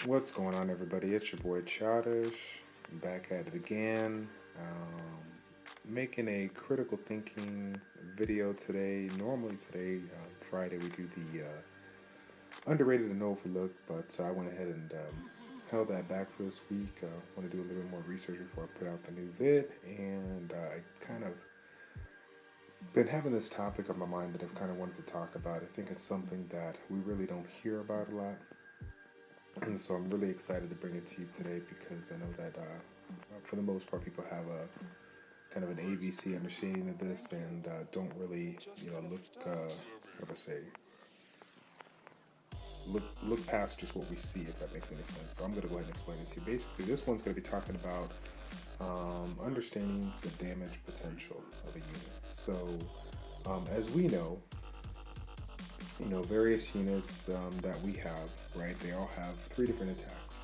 What's going on, everybody? It's your boy Childish, back at it again. Making a critical thinking video today. Normally, today, Friday, we do the underrated and overlooked, but I went ahead and held that back for this week. I want to do a little bit more research before I put out the new vid, and I kind of been having this topic on my mind that I've kind of wanted to talk about. I think it's something that we really don't hear about a lot. And so I'm really excited to bring it to you today because I know that for the most part people have a kind of an ABC understanding of this and don't really, look, how do I say, look past just what we see, if that makes any sense. So I'm going to go ahead and explain it to you. Basically, this one's going to be talking about understanding the damage potential of a unit. So as we know, various units that we have, right? They all have three different attacks.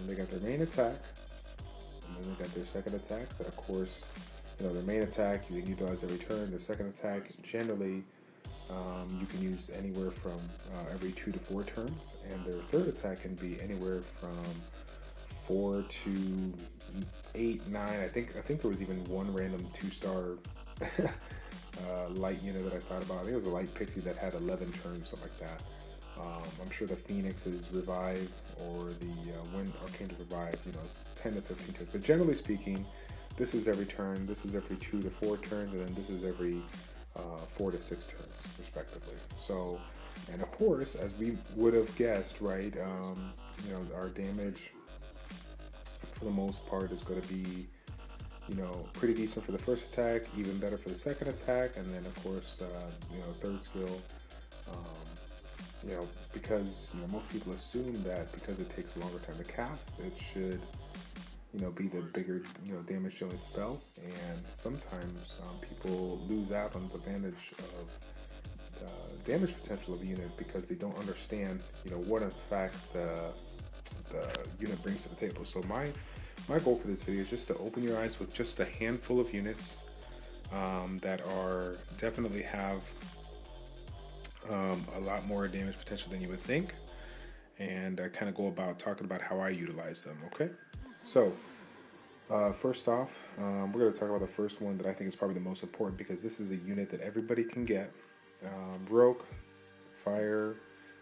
They got their main attack, and then they got their second attack. That, of course, their main attack you can utilize every turn. Their second attack, generally, you can use anywhere from every 2 to 4 turns, and their third attack can be anywhere from 4 to 8, 9. I think there was even one random 2-star light unit that I thought about. I think it was a light pixie that had 11 turns, something like that. I'm sure the Phoenix's Revive or the Wind Arcane's Revive, it's 10 to 15 turns. But generally speaking, this is every turn, this is every 2 to 4 turns, and then this is every 4 to 6 turns, respectively. So, and of course, as we would have guessed, right, our damage, for the most part, is going to be pretty decent for the first attack, even better for the second attack, and then of course, third skill, because most people assume that because it takes a longer time to cast, it should, be the bigger, damage dealing spell, and sometimes people lose out on the advantage of damage potential of a unit because they don't understand, what in fact the unit brings to the table. So my goal for this video is just to open your eyes with just a handful of units that are definitely have a lot more damage potential than you would think, and I kind of go about talking about how I utilize them. Okay, so first off, we're going to talk about the first one that I think is probably the most important because this is a unit that everybody can get. Rogue, Fire,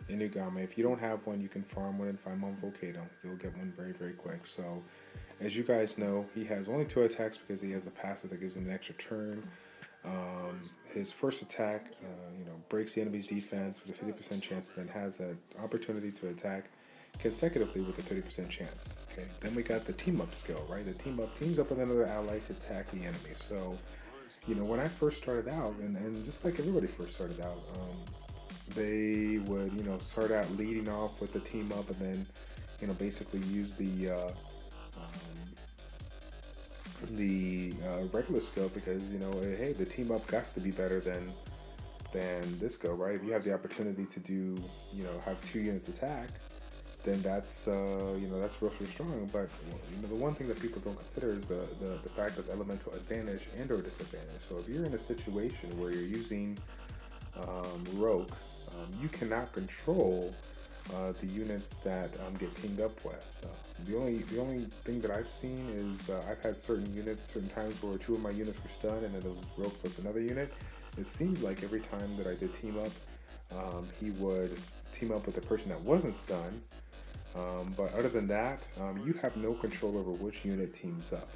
Inugame. If you don't have one, you can farm one and find one Volcano. You'll get one very, very quick. So, as you guys know, he has only 2 attacks because he has a passive that gives him an extra turn. His first attack, breaks the enemy's defense with a 50% chance, then has an opportunity to attack consecutively with a 30% chance. Okay. Then we got the team up skill, right? The teams up with another ally to attack the enemy. So, when I first started out, and just like everybody first started out, they would, start out leading off with the team up and then, basically use the regular skill because, hey, the team up got to be better than this go, right? If you have the opportunity to do, have 2 units attack, then that's, that's real strong. But, the one thing that people don't consider is the fact of elemental advantage and or disadvantage. So if you're in a situation where you're using Rogue, you cannot control the units that get teamed up with. The only thing that I've seen is I've had certain units, certain times where 2 of my units were stunned, and then it was Rogue plus another unit. It seemed like every time that I did team up, he would team up with the person that wasn't stunned. But other than that, you have no control over which unit teams up.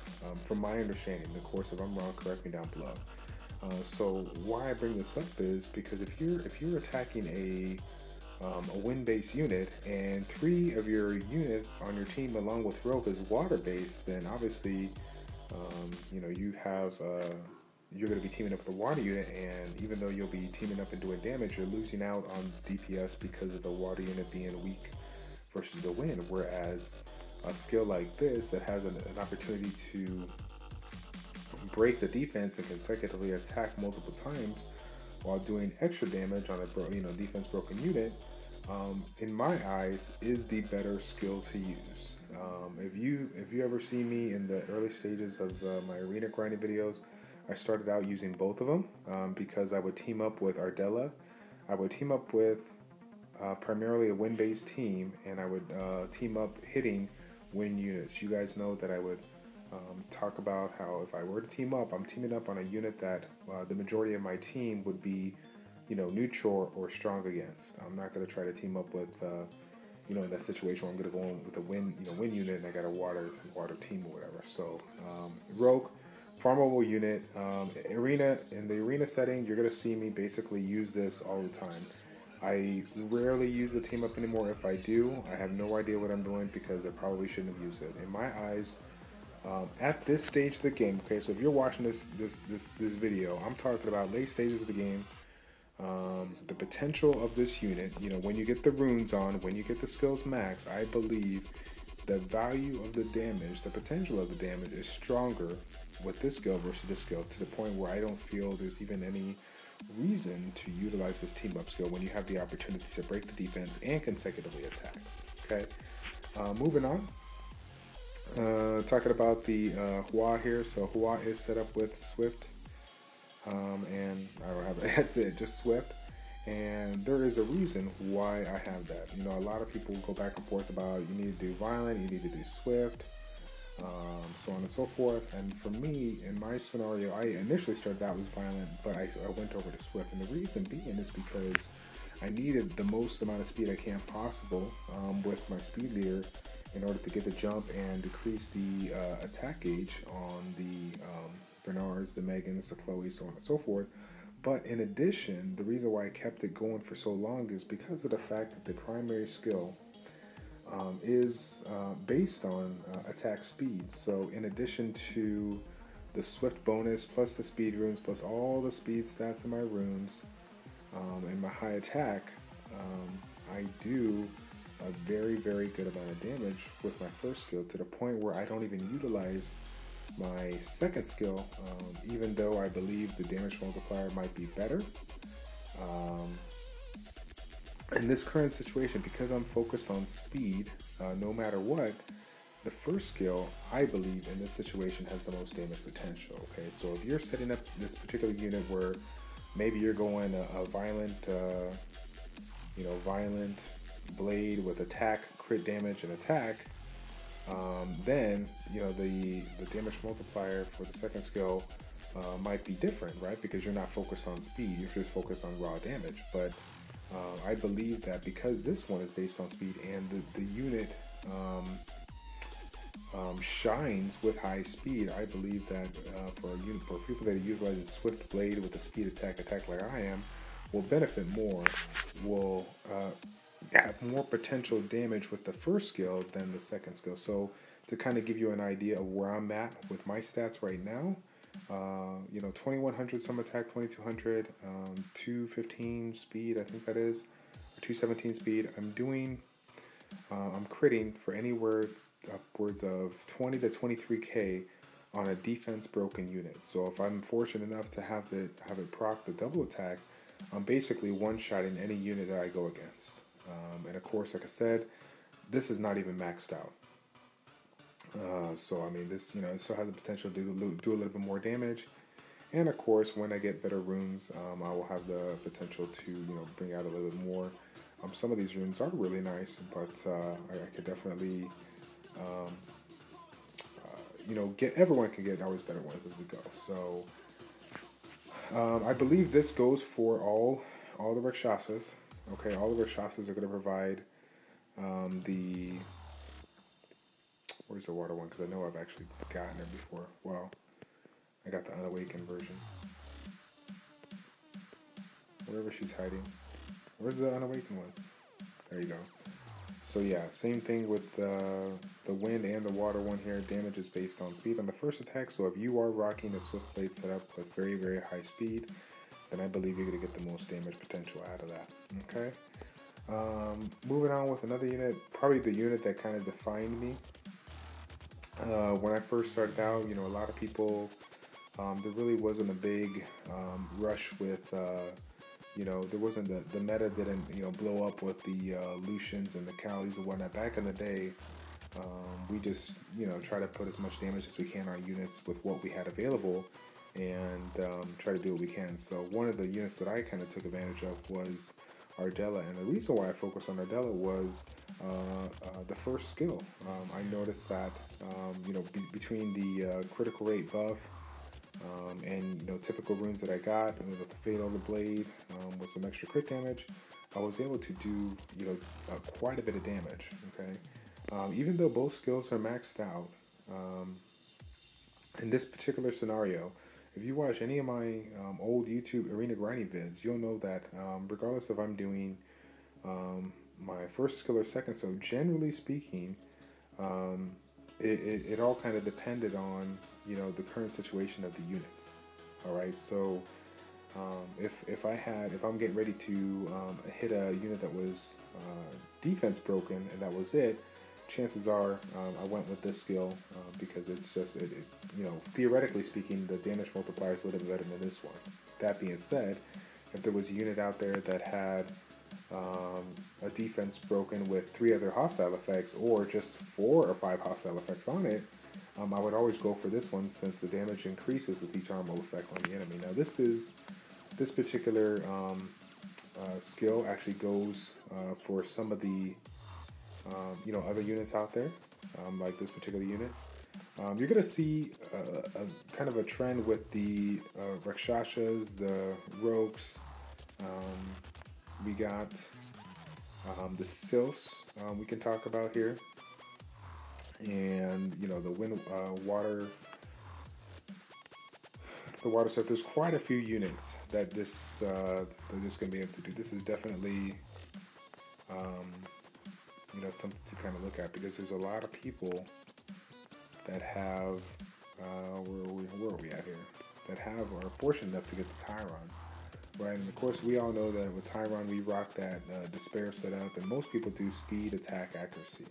From my understanding, of course, if I'm wrong, correct me down below. So why I bring this up is because if you're attacking a wind-based unit and 3 of your units on your team along with Rogue is water-based, then obviously you have you're going to be teaming up with the water unit, and even though you'll be teaming up and doing damage, you're losing out on DPS because of the water unit being weak versus the wind. Whereas a skill like this that has an opportunity to break the defense and consecutively attack multiple times while doing extra damage on a defense broken unit, in my eyes, is the better skill to use. If you ever see me in the early stages of my arena grinding videos, I started out using both of them because I would team up with Ardella, I would team up with primarily a win-based team, and I would team up hitting win units. You guys know that I would talk about how if I were to team up, I'm teaming up on a unit that the majority of my team would be, neutral or strong against. I'm not going to try to team up with, in that situation where I'm going to go in with a win unit, and I got a water team or whatever. So rogue, farmable unit, in the arena setting, you're going to see me basically use this all the time. I rarely use the team up anymore. If I do, I have no idea what I'm doing because I probably shouldn't have used it. In my eyes, at this stage of the game, okay, so if you're watching this video, I'm talking about late stages of the game. The potential of this unit, when you get the runes on, when you get the skills max, I believe the value of the damage, the potential of the damage is stronger with this skill versus this skill, to the point where I don't feel there's even any reason to utilize this team up skill when you have the opportunity to break the defense and consecutively attack. Okay, moving on. Talking about the Hua here. So Hua is set up with Swift, and I don't have that's it, just Swift. And there is a reason why I have that. A lot of people go back and forth about you need to do Violent, you need to do Swift, so on and so forth. And for me, in my scenario, I initially started out with Violent, but I went over to Swift. And the reason being is because I needed the most amount of speed I can possible with my speed leader in order to get the jump and decrease the attack gauge on the Bernards, the Megans, the Chloe, so on and so forth. But in addition, the reason why I kept it going for so long is because of the fact that the primary skill is based on attack speed. So in addition to the Swift bonus, plus the speed runes, plus all the speed stats in my runes, and my high attack, I do a very, very good amount of damage with my first skill, to the point where I don't even utilize my second skill, even though I believe the damage multiplier might be better. In this current situation, because I'm focused on speed, no matter what, the first skill, I believe, in this situation has the most damage potential. Okay, so if you're setting up this particular unit where maybe you're going a violent, violent blade with attack, crit damage, and attack, then the damage multiplier for the second skill might be different, right? Because you're not focused on speed, you're just focused on raw damage. But I believe that because this one is based on speed and the unit shines with high speed, I believe that for people that are utilizing Swift Blade with the speed attack like I am, will benefit more, will have more potential damage with the first skill than the second skill. So to kind of give you an idea of where I'm at with my stats right now, 2100 some attack, 2200, 215 speed, I think that is, or 217 speed. I'm critting for anywhere upwards of 20 to 23k on a defense broken unit. So if I'm fortunate enough to have it proc the double attack, I'm basically one-shotting any unit that I go against. And of course, like I said, this is not even maxed out. So I mean, this it still has the potential to do a little bit more damage. And of course, when I get better runes, I will have the potential to bring out a little bit more. Some of these runes are really nice, but I could definitely everyone can get always better ones as we go. So I believe this goes for all the Rakshasas. Okay, all the Rakshasas are going to provide where's the water one? Because I know I've actually gotten it before. Well, I got the unawakened version. Wherever she's hiding. Where's the unawakened ones? There you go. So yeah, same thing with the wind and the water one here. Damage is based on speed on the first attack. So if you are rocking a Swift Blade setup with very, very high speed, then I believe you're going to get the most damage potential out of that. Okay. Moving on with another unit, probably the unit that kind of defined me. When I first started out, a lot of people, there really wasn't a big rush with, there wasn't the meta didn't, blow up with the Lucians and the Callies and whatnot. Back in the day, we just, try to put as much damage as we can on units with what we had available, and try to do what we can. So one of the units that I kind of took advantage of was Ardella. And the reason why I focused on Ardella was the first skill. I noticed that between the critical rate buff and typical runes that I got, with the Fade on the Blade with some extra crit damage, I was able to do quite a bit of damage. Okay, even though both skills are maxed out, in this particular scenario, if you watch any of my old YouTube arena grinding vids, you'll know that regardless if I'm doing my first skill or second, so generally speaking, it all kind of depended on the current situation of the units. All right, so if I'm getting ready to hit a unit that was defense broken and that was it, chances are I went with this skill because it's just theoretically speaking, the damage multiplier is a little bit better than this one. That being said, if there was a unit out there that had a defense broken with 3 other hostile effects or just 4 or 5 hostile effects on it, I would always go for this one since the damage increases with each armor effect on the enemy. Now this particular skill actually goes for some of the other units out there, like this particular unit. You're gonna see a kind of a trend with the Rakshasas, the Rogues. We got the Sylphs we can talk about here, and the wind, water, the water stuff. There's quite a few units that this gonna be able to do. This is definitely something to kind of look at, because there's a lot of people that have where are we at here, that are fortunate enough to get the Tyron, right? And of course we all know that with Tyron we rock that despair setup, and most people do speed, attack, accuracy,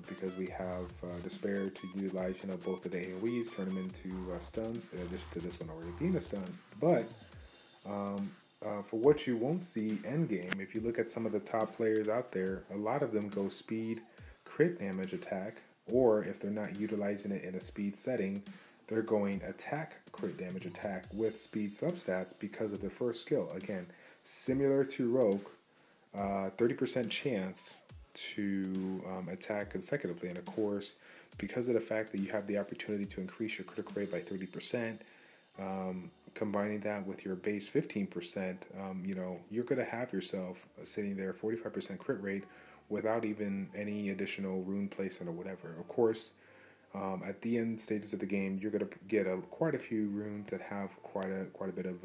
because we have despair to utilize both of the AoEs, turn them into stuns, in addition to this one already being a stun. But for what you won't see endgame, if you look at some of the top players out there, a lot of them go speed, crit damage, attack, or if they're not utilizing it in a speed setting, they're going attack, crit damage, attack with speed substats because of their first skill. Again, similar to Rogue, 30% chance to attack consecutively, and of course, because of the fact that you have the opportunity to increase your critical rate by 30%, combining that with your base 15%, you're going to have yourself sitting there 45% crit rate without even any additional rune placement or whatever. Of course, at the end stages of the game, you're going to get quite a few runes that have quite a bit of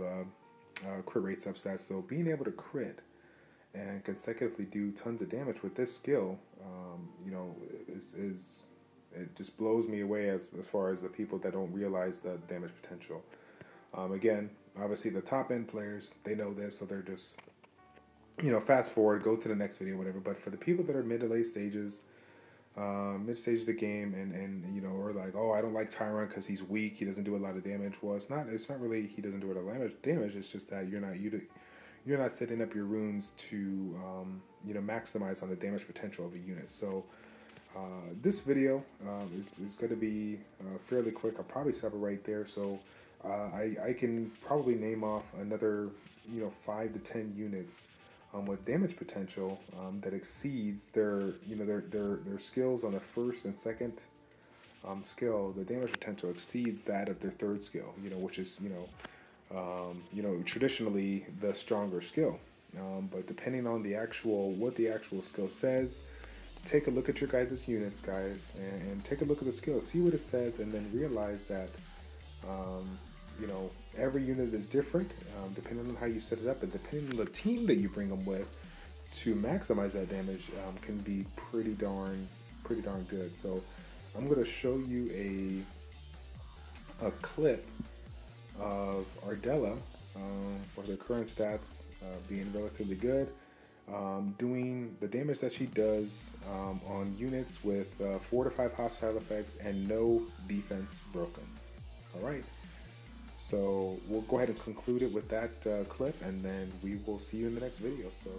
crit rate substats. So being able to crit and consecutively do tons of damage with this skill, it just blows me away as far as the people that don't realize the damage potential. Again, obviously the top end players, they know this, so they're just, fast forward, go to the next video, whatever. But for the people that are mid to late stages, mid stage of the game, and or like, oh, I don't like Tyron because he's weak, he doesn't do a lot of damage. Well, it's not really he doesn't do a lot of damage. It's just that you're not setting up your runes to maximize on the damage potential of a unit. So this video is going to be fairly quick. I'll probably stop it right there. So I can probably name off another 5 to 10 units with damage potential that exceeds their skills on the first and second skill. The damage potential exceeds that of their third skill, which is traditionally the stronger skill. But depending on what the actual skill says, take a look at your guys' units, guys, and take a look at the skill, see what it says, and then realize that every unit is different, depending on how you set it up, and depending on the team that you bring them with to maximize that damage, can be pretty darn good. So I'm going to show you a clip of Ardella with her current stats being relatively good, doing the damage that she does on units with 4 to 5 hostile effects and no defense broken. Alright, so we'll go ahead and conclude it with that clip, and then we will see you in the next video. So